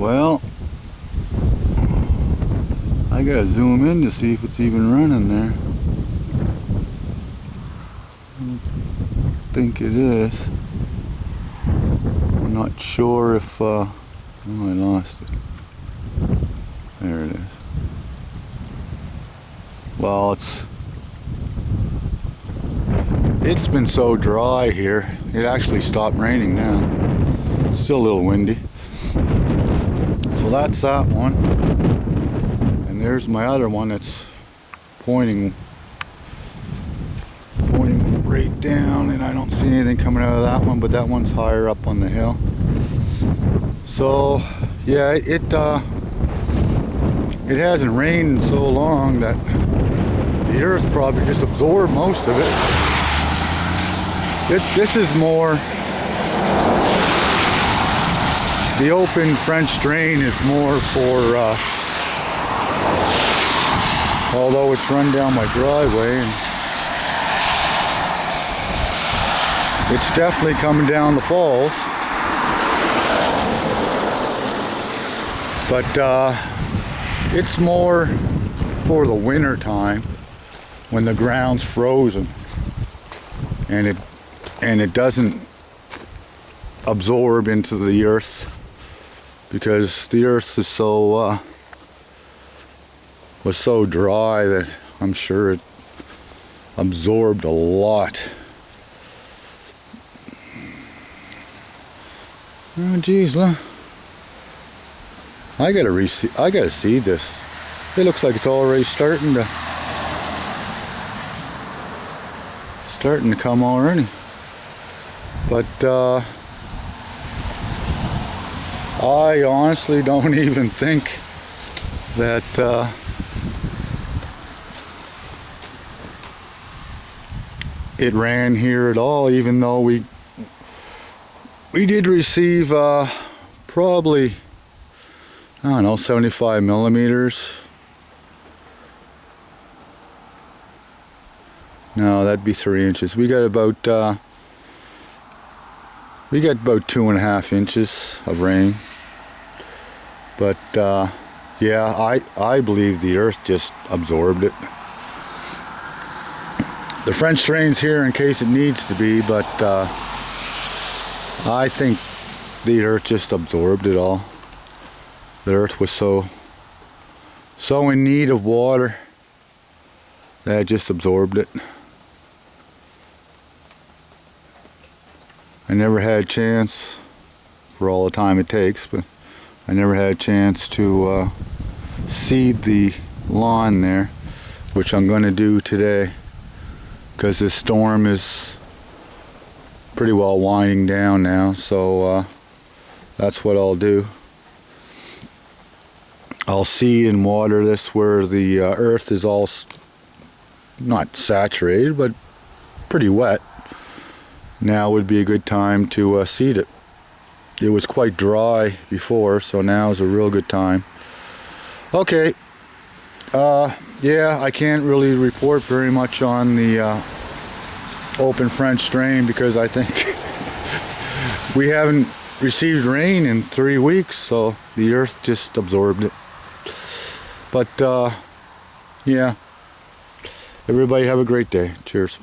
Well, I gotta zoom in to see if it's even running there. I don't think it is. I'm not sure if, oh, I lost it. There it is. Well, it's been so dry here. It actually stopped raining now. It's still a little windy. So that's that one. And there's my other one that's pointing right down, and I don't see anything coming out of that one, but that one's higher up on the hill. So yeah, it hasn't rained in so long that the earth probably just absorbed most of it. This is more, the open French drain is more for, although it's run down my driveway, and it's definitely coming down the falls. But it's more for the winter time when the ground's frozen and it doesn't absorb into the earth, because the earth is so was so dry that I'm sure it absorbed a lot. Oh geez, look. I gotta see this. It looks like it's already starting to come already. But I honestly don't even think that it ran here at all, even though we did receive probably, I don't know, 75 millimeters. No, that'd be 3 inches. We got about 2.5 inches of rain. But yeah, I believe the earth just absorbed it. The French drain's here in case it needs to be, but I think the earth just absorbed it all. The earth was so in need of water that it just absorbed it. I never had a chance, for all the time it takes, but I never had a chance to seed the lawn there, which I'm going to do today, because this storm is pretty well winding down now. So that's what I'll do. I'll seed and water this where the earth is all not saturated, but pretty wet. Now would be a good time to seed it. It was quite dry before, so now is a real good time. Okay. Yeah, I can't really report very much on the open French drain, because I think we haven't received rain in 3 weeks, so the earth just absorbed it. But yeah, everybody have a great day. Cheers.